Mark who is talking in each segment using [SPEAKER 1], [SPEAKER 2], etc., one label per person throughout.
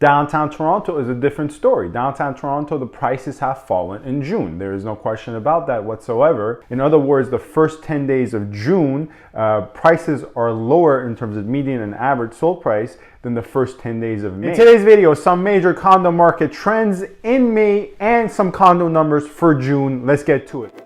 [SPEAKER 1] Downtown Toronto is a different story. Downtown Toronto, the prices have fallen in June. There is no question about that whatsoever. In other words, the first 10 days of June, prices are lower in terms of median and average sold price than the first 10 days of May. In today's video, some major condo market trends in May and some condo numbers for June. Let's get to it.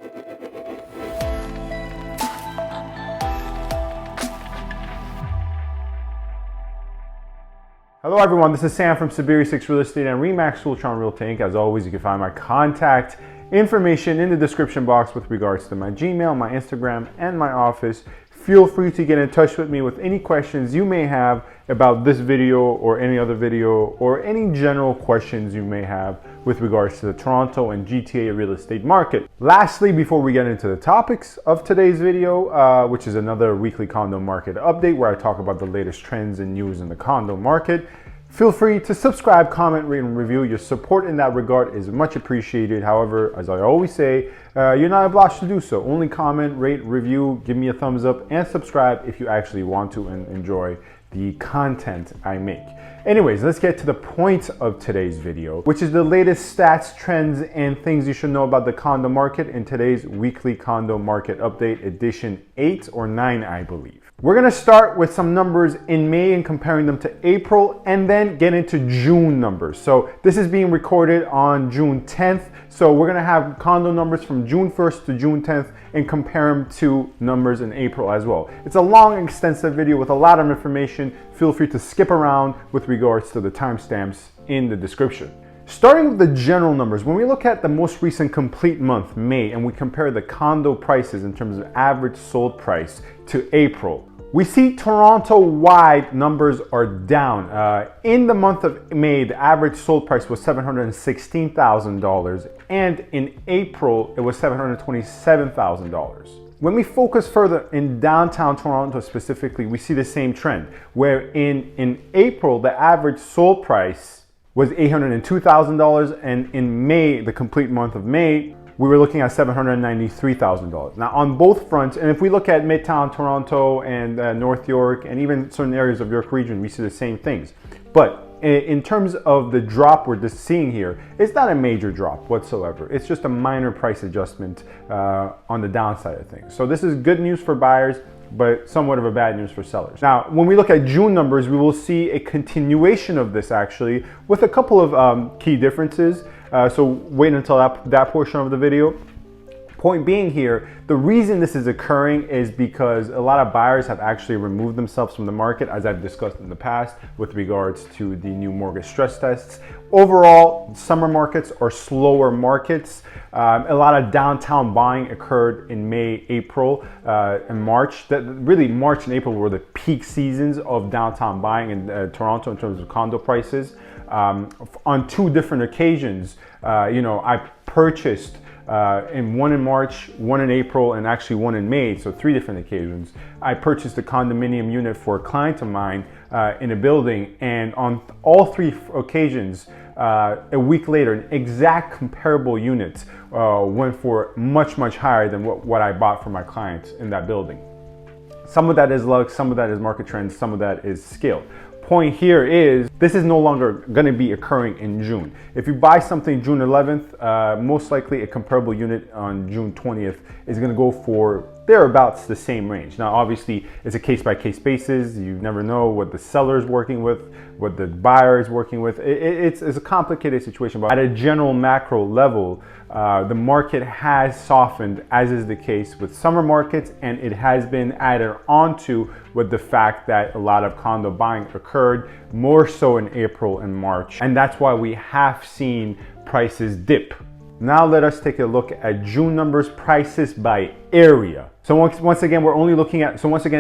[SPEAKER 1] Hello everyone, this is Sam from SaberiSixRealEstate and Remax Realtron Realty Inc. As always, you can find my contact information in the description box with regards to my Gmail, my Instagram, and my office. Feel free to get in touch with me with any questions you may have about this video or any other video or any general questions you may have with regards to the Toronto and GTA real estate market. Lastly, before we get into the topics of today's video, which is another weekly condo market update where I talk about the latest trends and news in the condo market, feel free to subscribe, comment, rate, and review. Your support in that regard is much appreciated. However, as I always say, you're not obliged to do so. Only comment, rate, review, give me a thumbs up, and subscribe if you actually want to and enjoy the content I make. Anyways, let's get to the point of today's video, which is the latest stats, trends, and things you should know about the condo market in today's weekly condo market update, edition 8 or 9, I believe. We're gonna start with some numbers in May and comparing them to April, and then get into June numbers. So this is being recorded on June 10th. So we're gonna have condo numbers from June 1st to June 10th and compare them to numbers in April as well. It's a long, extensive video with a lot of information. Feel free to skip around with regards to the timestamps in the description. Starting with the general numbers, when we look at the most recent complete month, May, and we compare the condo prices in terms of average sold price to April, we see Toronto-wide numbers are down. In the month of May, the average sold price was $716,000, and in April, it was $727,000. When we focus further in downtown Toronto specifically, we see the same trend, where in April, the average sold price was $802,000, and in May, the complete month of May, we were looking at $793,000. Now on both fronts, and if we look at Midtown Toronto and North York and even certain areas of York region, we see the same things. But in terms of the drop we're just seeing here, it's not a major drop whatsoever. It's just a minor price adjustment on the downside of things. So this is good news for buyers, but somewhat of a bad news for sellers. Now, when we look at June numbers, we will see a continuation of this actually with a couple of key differences. So wait until that portion of the video. Point being here, the reason this is occurring is because a lot of buyers have actually removed themselves from the market, as I've discussed in the past with regards to the new mortgage stress tests. Overall, summer markets are slower markets. A lot of downtown buying occurred in May, April, and March. Really, March and April were the peak seasons of downtown buying in Toronto in terms of condo prices. On two different occasions, I purchased one in March, one in April, and actually one in May, so three different occasions. I purchased a condominium unit for a client of mine in a building, and on all three occasions, a week later, an exact comparable unit went for much, much higher than what I bought for my client in that building. Some of that is luck, some of that is market trends, some of that is skill. Point here is this is no longer going to be occurring in June. If you buy something June 11th, most likely a comparable unit on June 20th is going to go for thereabouts the same range. Now, obviously, it's a case-by-case basis. You never know what the seller is working with, what the buyer is working with. It's a complicated situation, but at a general macro level, the market has softened, as is the case with summer markets, and it has been added onto with the fact that a lot of condo buying occurred more so in April and March, and that's why we have seen prices dip. Now let us take a look at June numbers, prices by area. So once again,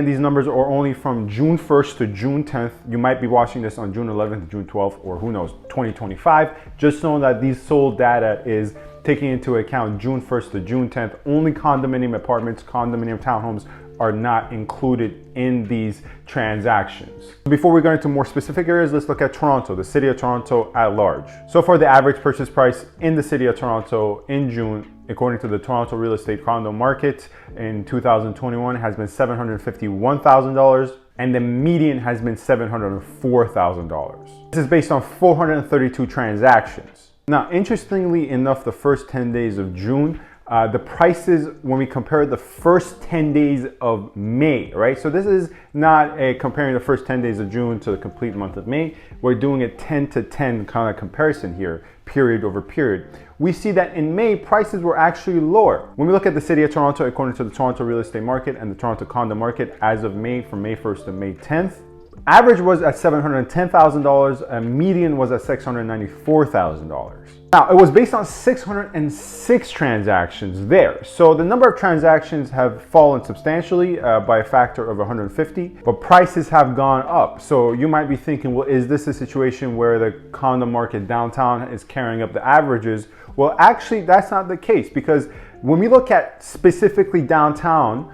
[SPEAKER 1] these numbers are only from June 1st to June 10th. You might be watching this on June 11th, June 12th, or who knows, 2025. Just know that these sold data is taking into account June 1st to June 10th. Only condominium apartments, condominium townhomes are not included in these transactions. Before we go into more specific areas, let's look at Toronto, the city of Toronto at large. So far, the average purchase price in the city of Toronto in June, according to the Toronto Real Estate Condo Market in 2021, has been $751,000. and the median has been $704,000. This is based on 432 transactions. Now, interestingly enough, the first 10 days of June, the prices, when we compare the first 10 days of May, right? So this is not comparing the first 10 days of June to the complete month of May. We're doing a 10 to 10 kind of comparison here, period over period. We see that in May, prices were actually lower. When we look at the city of Toronto, according to the Toronto Real Estate Market and the Toronto Condo Market, as of May, from May 1st to May 10th, average was at $710,000, a median was at $694,000. Now, it was based on 606 transactions there. So the number of transactions have fallen substantially by a factor of 150, but prices have gone up. So you might be thinking, well, is this a situation where the condo market downtown is carrying up the averages? Well, actually, that's not the case, because when we look at specifically downtown,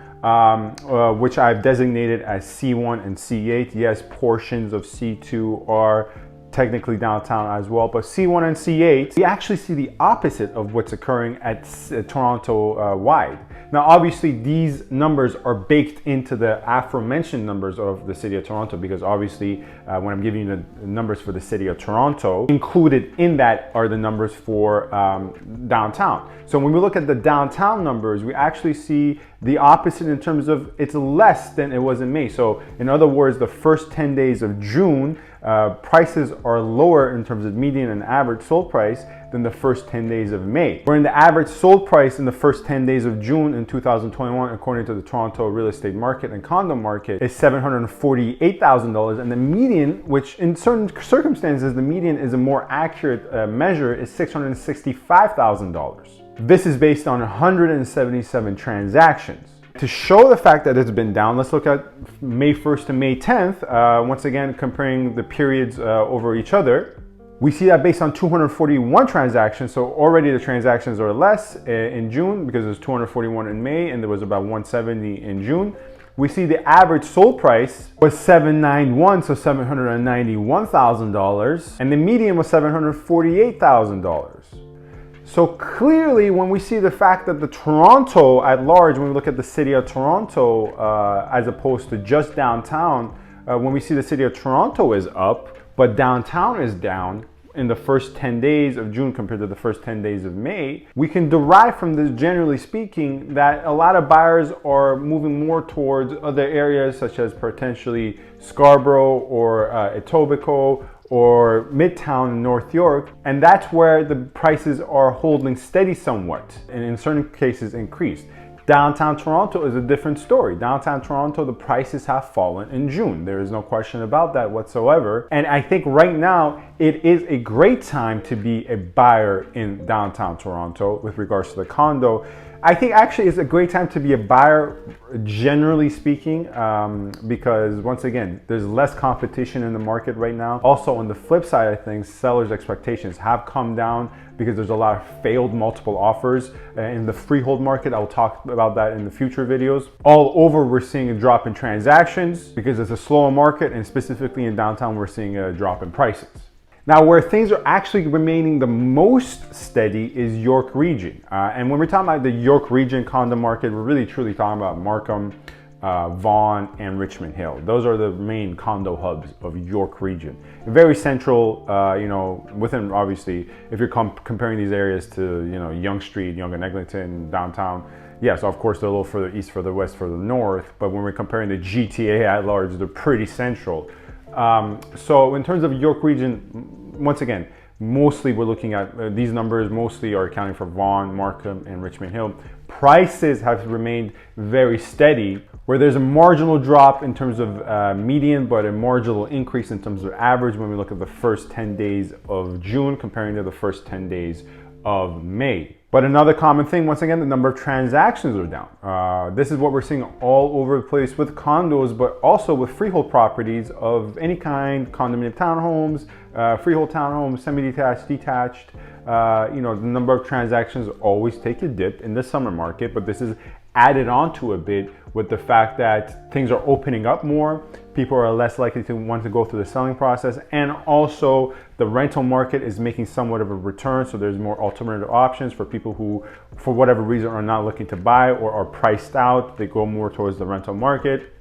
[SPEAKER 1] which I've designated as C1 and C8. Yes, portions of C2 are technically downtown as well, but C1 and C8, we actually see the opposite of what's occurring at Toronto wide. Now, obviously, these numbers are baked into the aforementioned numbers of the city of Toronto, because obviously, when I'm giving you the numbers for the city of Toronto, included in that are the numbers for downtown. So when we look at the downtown numbers, we actually see the opposite in terms of it's less than it was in May. So in other words, the first 10 days of June, prices are lower in terms of median and average sold price than the first 10 days of May. Where in the average sold price in the first 10 days of June in 2021, according to the Toronto Real Estate Market and Condo Market, is $748,000, and the median, which in certain circumstances, the median is a more accurate measure, is $665,000. This is based on 177 transactions. To show the fact that it's been down, let's look at May 1st to May 10th. Once again, comparing the periods over each other. We see that based on 241 transactions, so already the transactions are less in June, because there's 241 in May and there was about 170 in June. We see the average sold price was $791,000, so $791,000, and the median was $748,000. So clearly, when we see the fact that the Toronto at large, when we look at the city of Toronto, as opposed to just downtown, when we see the city of Toronto is up, but downtown is down in the first 10 days of June compared to the first 10 days of May, we can derive from this, generally speaking, that a lot of buyers are moving more towards other areas, such as potentially Scarborough or Etobicoke, or Midtown in North York, and that's where the prices are holding steady somewhat, and in certain cases increased. Downtown Toronto is a different story. Downtown Toronto, the prices have fallen in June. There is no question about that whatsoever. And I think right now, it is a great time to be a buyer in downtown Toronto with regards to the condo. I think actually it's a great time to be a buyer, generally speaking, because once again, there's less competition in the market right now. Also, on the flip side of things, sellers' expectations have come down because there's a lot of failed multiple offers in the freehold market. I'll talk about that in the future videos. All over, we're seeing a drop in transactions because it's a slower market, and specifically in downtown, we're seeing a drop in prices. Now, where things are actually remaining the most steady is York region. And when we're talking about the York region condo market, we're really truly talking about Markham, Vaughan, and Richmond Hill. Those are the main condo hubs of York region. Very central, within, obviously, if you're comparing these areas to, Yonge Street, Yonge and Eglinton, downtown. Yes, of course, they're a little further east, further west, further north. But when we're comparing the GTA at large, they're pretty central. So in terms of York region, once again, mostly we're looking at these numbers mostly are accounting for Vaughan, Markham, and Richmond Hill. Prices have remained very steady, where there's a marginal drop in terms of median, but a marginal increase in terms of average when we look at the first 10 days of June comparing to the first 10 days of May. But another common thing, once again, the number of transactions are down. This is what we're seeing all over the place with condos, but also with freehold properties of any kind, condominium townhomes, freehold townhomes, semi-detached, detached. The number of transactions always take a dip in the summer market, but this is added on to a bit with the fact that things are opening up more. People are less likely to want to go through the selling process, and also the rental market is making somewhat of a return, so there's more alternative options for people who, for whatever reason, are not looking to buy or are priced out. They go more towards the rental market.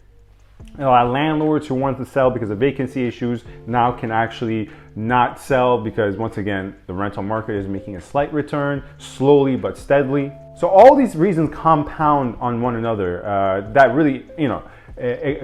[SPEAKER 1] Landlords who want to sell because of vacancy issues now can actually not sell because, once again, the rental market is making a slight return, slowly but steadily. So all these reasons compound on one another that really,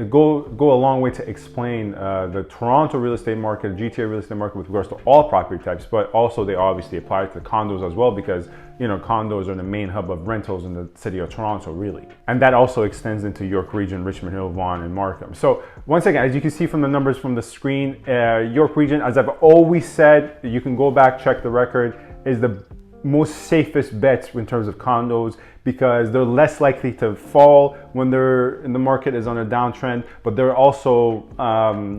[SPEAKER 1] go a long way to explain the Toronto real estate market, GTA real estate market with regards to all property types, but also they obviously apply to condos as well because, condos are the main hub of rentals in the city of Toronto, really. And that also extends into York Region, Richmond Hill, Vaughan, and Markham. So once again, as you can see from the numbers from the screen, York Region, as I've always said, you can go back, check the record, is the most safest bets in terms of condos because they're less likely to fall when the market is on a downtrend, but they're also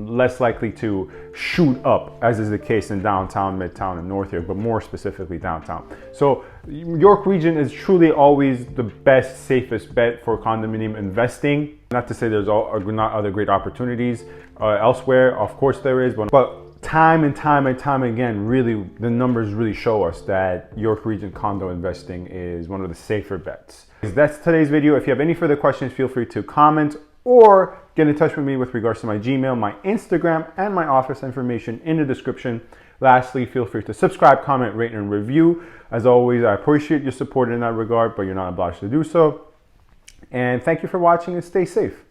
[SPEAKER 1] less likely to shoot up, as is the case in downtown, midtown, and North York, but more specifically downtown. So York Region is truly always the best, safest bet for condominium investing. Not to say there's not other great opportunities elsewhere, of course there is, but time and time again, really, the numbers really show us that York Region condo investing is one of the safer bets. That's today's video. If you have any further questions, feel free to comment or get in touch with me with regards to my Gmail, my Instagram, and my office information in the description. Lastly, feel free to subscribe, comment, rate, and review. As always, I appreciate your support in that regard, but you're not obliged to do so. And thank you for watching and stay safe.